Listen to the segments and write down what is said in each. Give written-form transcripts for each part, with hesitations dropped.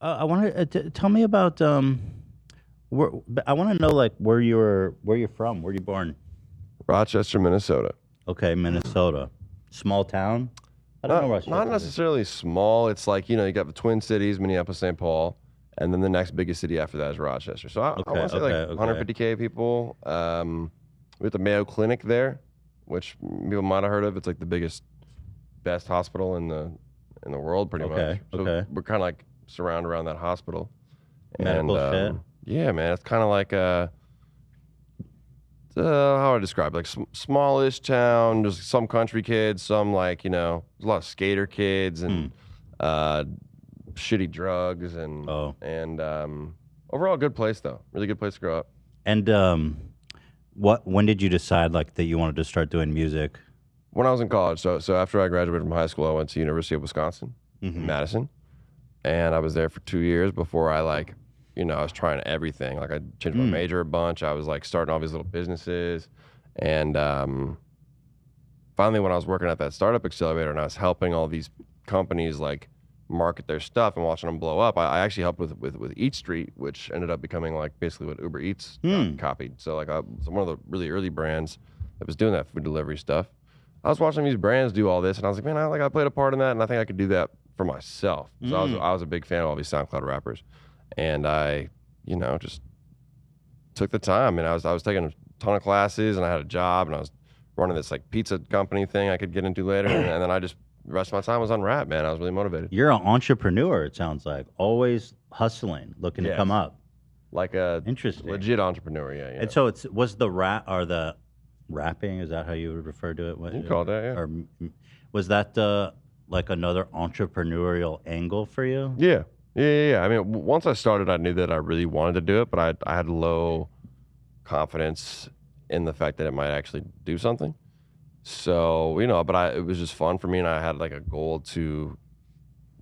I want to tell me about where I want to know like where you're from. Where you born? Rochester, Minnesota. Okay, Minnesota, small town. I don't know Not Rochester. necessarily small. It's like, you got the Twin Cities, Minneapolis, St. Paul, and then the next biggest city after that is Rochester. So I Okay, want to say like okay, okay. 150K people. We have the Mayo Clinic there, which people might have heard of. It's like the biggest, best hospital in the world, pretty much. Okay, So okay. we're kind of like surrounded around that hospital. And Medical shit. yeah, man, it's kind of like how do I describe it? Like smallish town. There's some country kids, some like a lot of skater kids and uh, shitty drugs and overall good place though. Really good place to grow up. And when did you decide like that you wanted to start doing music? When I was in college, so after I graduated from high school, I went to University of Wisconsin in Madison, and I was there for 2 years before I I was trying everything. Like I changed my major a bunch. I was like starting all these little businesses, and finally, when I was working at that startup accelerator and I was helping all these companies like market their stuff and watching them blow up, I actually helped with Eat Street, which ended up becoming like basically what Uber Eats copied. So like I was one of the really early brands that was doing that food delivery stuff. I was watching these brands do all this, and I was like, man, I played a part in that, and I think I could do that for myself. So I was a big fan of all these SoundCloud rappers, and I, just took the time, and I was taking a ton of classes, and I had a job, and I was running this like pizza company thing I could get into later, and then I just the rest of my time was on rap, man. I was really motivated. You're an entrepreneur. It sounds like always hustling, looking to come up. Like a Interesting, legit entrepreneur, yeah. And so was the rap or the rapping? Is that how you would refer to it? You call that, yeah. Or was that like another entrepreneurial angle for you? Yeah. I mean, once I started, I knew that I really wanted to do it, but I had low confidence in the fact that it might actually do something. So, but it was just fun for me, and I had like a goal to,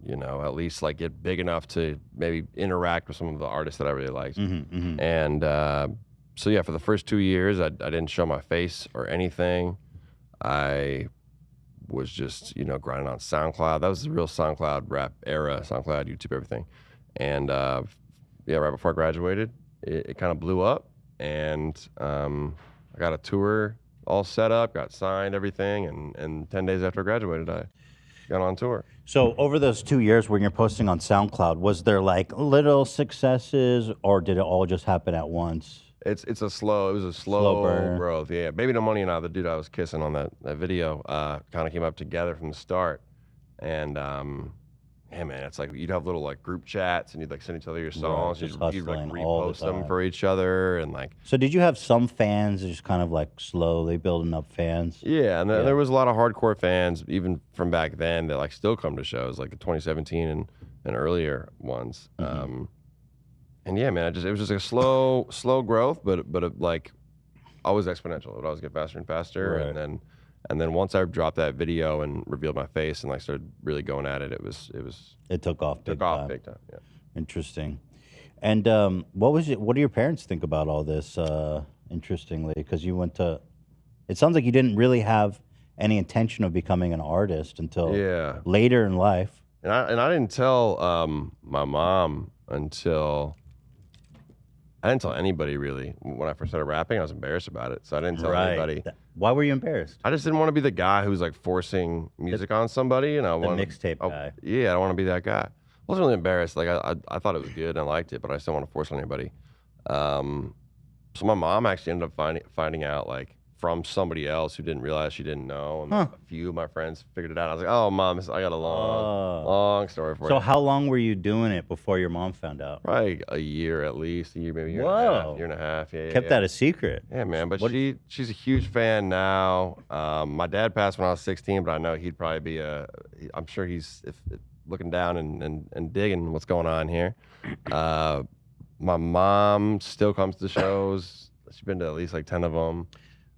at least like get big enough to maybe interact with some of the artists that I really liked. And so yeah, for the first 2 years, I didn't show my face or anything. I was just, grinding on SoundCloud. That was the real SoundCloud rap era, SoundCloud, YouTube, everything. And yeah, right before I graduated, it kind of blew up, and I got a tour all set up, got signed, everything, and 10 days after I graduated, I got on tour. So over those 2 years when you're posting on SoundCloud, was there like little successes, or did it all just happen at once? It was a slow burn. growth. Yeah, Baby No Money and I, the dude I was kissing on that video, kind of came up together from the start. And yeah, man, it's like you'd have little like group chats, and you'd like send each other your songs. just You'd like hustling all the repost them time. for each other, and like So did you have some fans just kind of like slowly building up fans? yeah, and then there was a lot of hardcore fans even from back then that like still come to shows like the 2017 and earlier ones. And yeah, man, it was just a slow growth, but it, like always exponential. It would always get faster and faster, Right. and then once I dropped that video and revealed my face and like started really going at it, It took off big took off time. big time. Yeah. Interesting. And what do your parents think about all this? Interestingly, because you went to, it sounds like you didn't really have any intention of becoming an artist until Yeah. later in life. And I didn't tell my mom until I didn't tell anybody really when I first started rapping. I was embarrassed about it, so I didn't tell anybody. Why were you embarrassed? I just didn't want to be the guy who's like forcing music on somebody, and I wanted mixtape guy. Yeah, I don't want to be that guy. I wasn't really embarrassed. Like I thought it was good and I liked it, but I just didn't want to force on anybody. So my mom actually ended up finding out like from somebody else who didn't realize she didn't know, and a few of my friends figured it out. I was like, "Oh, mom, I got a long story for you." So how long were you doing it before your mom found out? Probably a year at least, maybe a year and a half. Yeah, Kept that a secret. Yeah, man. But she's a huge fan now. My dad passed when I was 16, but I know he'd probably be I'm sure he's if looking down and digging what's going on here. My mom still comes to shows. She's been to at least like 10 of them.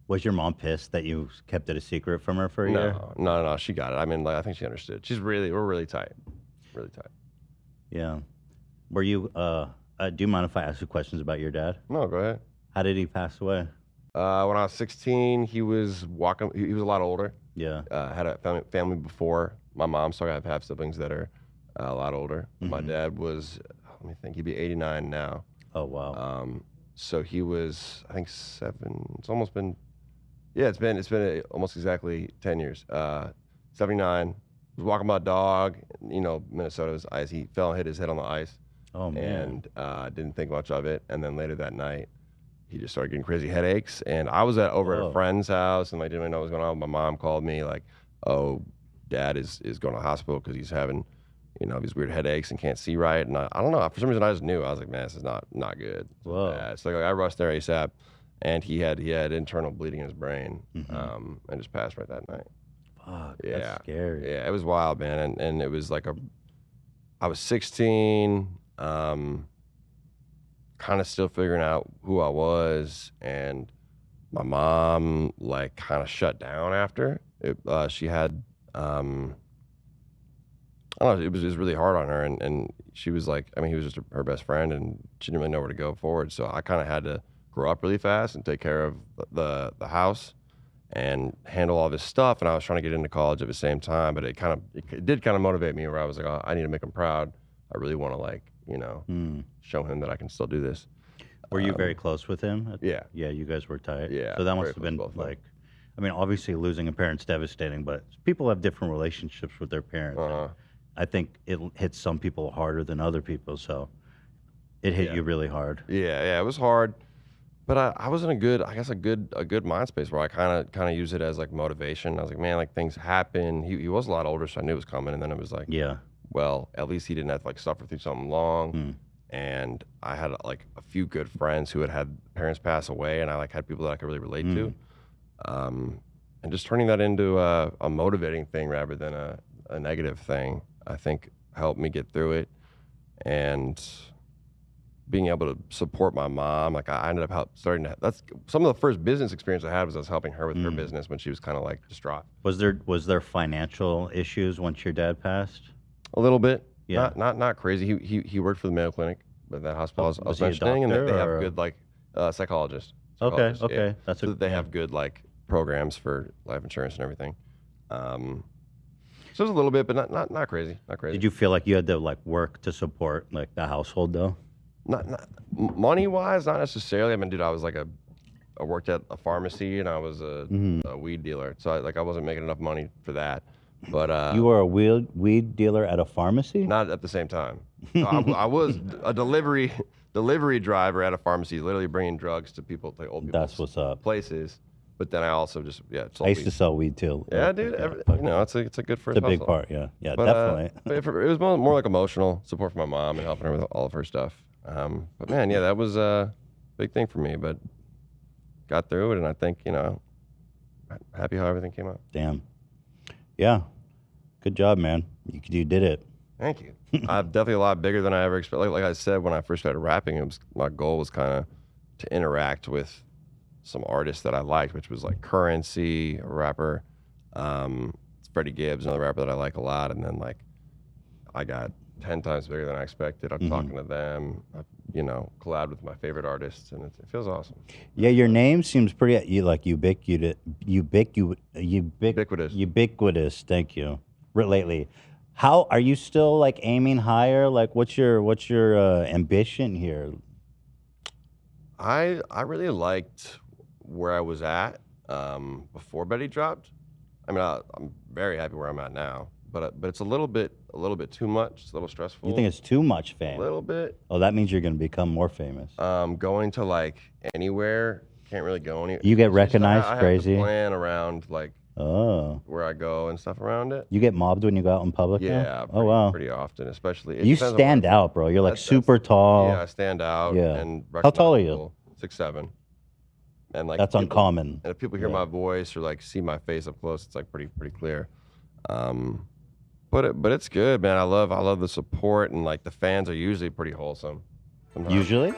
Was your mom pissed that you kept it a secret from her for a year? No, she got it. I mean, like, I think she understood. We're really tight. Really tight. Yeah. Were you, do you mind if I ask you questions about your dad? No, go ahead. How did he pass away? When I was 16, he was walking, he was a lot older. Yeah. Had a family before my mom, so I have half siblings that are a lot older. My dad was, let me think, he'd be 89 now. Oh wow. So he was, I think 7. It's almost been, yeah, it's been almost exactly 10 years. 79. Was walking my dog. You know, Minnesota's ice. He fell and hit his head on the ice. Oh man. And didn't think much of it. And then later that night, he just started getting crazy headaches. And I was over at a friend's house, and I didn't really know what was going on. My mom called me like, "Oh, Dad is going to the hospital because he's having, you know, these weird headaches and can't see right." And I don't know, for some reason I just knew. I was like, "Man, this is not good." Whoa. So like, I rushed there ASAP, and he had internal bleeding in his brain, and just passed right that night. Fuck. Yeah, That's scary. yeah, it was wild, man. And it was like I was 16, kind of still figuring out who I was, and my mom like kind of shut down after it. She had, I don't know, it was really hard on her, and she was like, I mean, he was just her best friend, and she didn't really know where to go forward. So I kind of had to grow up really fast and take care of the house and handle all this stuff. And I was trying to get into college at the same time, but it did kind of motivate me, where I was like, oh, I need to make him proud. I really want to, like, you know, show him that I can still do this. Were you very close with him? Yeah. Yeah, you guys were tight. Yeah, So that must very have close been both of them. like, I mean, obviously losing a parent's devastating, but people have different relationships with their parents. I think it hits some people harder than other people, so it hit you really hard. Yeah, it was hard, but I was in a good mind space where I kind of use it as like motivation. I was like, man, like things happen. He was a lot older, so I knew it was coming, and then it was like, Yeah. well, at least he didn't have to like suffer through something long. And I had like a few good friends who had parents pass away, and I like had people that I could really relate to. And just turning that into a motivating thing rather than a negative thing, I think helped me get through it. And being able to support my mom, like I ended up that's some of the first business experience I had was helping her with her business when she was kind of like distraught. Was there financial issues once your dad passed? A little bit. Yeah. Not crazy. He worked for the Mayo Clinic, but that hospital I was he a mentioning, and they doctor have or- good like psychologists. Okay, Yeah. okay. That's So that they have good like programs for life insurance and everything. So it was a little bit, but not crazy. Not crazy. Did you feel like you had to like work to support like the household though? Not money wise, not necessarily. I mean, dude, I worked at a pharmacy, and I was a weed dealer, so I wasn't making enough money for that. But You were a weed dealer at a pharmacy? not at the same time. I was a delivery driver at a pharmacy, literally bringing drugs to people, to old people's That's what's up. places. But then I also just sold I used to weed. sell weed too. Yeah, Like, dude. fuck You know, it's a good first. it's a big hustle. part. Yeah, yeah, But, definitely. but it was more like emotional support for my mom and helping her with all of her stuff. But man, yeah, that was a big thing for me. But got through it, and I think, you know, happy how everything came out. Damn. Yeah. Good job, man. You did it. Thank you. I'm definitely a lot bigger than I ever expected. Like I said, when I first started rapping, my goal was kind of to interact with some artists that I liked, which was like Currency, a rapper, Freddie Gibbs, another rapper that I like a lot, and then like I got 10 times bigger than I expected. I'm talking to them, you know, collab with my favorite artists, and it feels awesome. Yeah, your name seems pretty ubiquitous. Ubiquitous. Thank you. Lately, how are you still like aiming higher? Like, what's your ambition here? I really liked where I was at before Betty dropped. I mean, I'm very happy where I'm at now, but it's a little bit too much. It's a little stressful. You think it's too much a fame? little bit? Oh, that means you're going to become more famous. Going to like anywhere, can't really go anywhere. You get recognized, I crazy. have to plan around like Oh, where I go and stuff around it. you get mobbed when you go out in public? now? Yeah. Oh wow. Pretty often, especially. It You depends on stand where- out, bro. You're like That's- super tall. Yeah, I stand out. Yeah. And How tall are you? recognizable. 6'7". And like That's people- uncommon. And if people hear Yeah. my voice or like see my face up close, it's like pretty clear. But it's good, man. I love the support, and like the fans are usually pretty wholesome. Sometimes. Usually.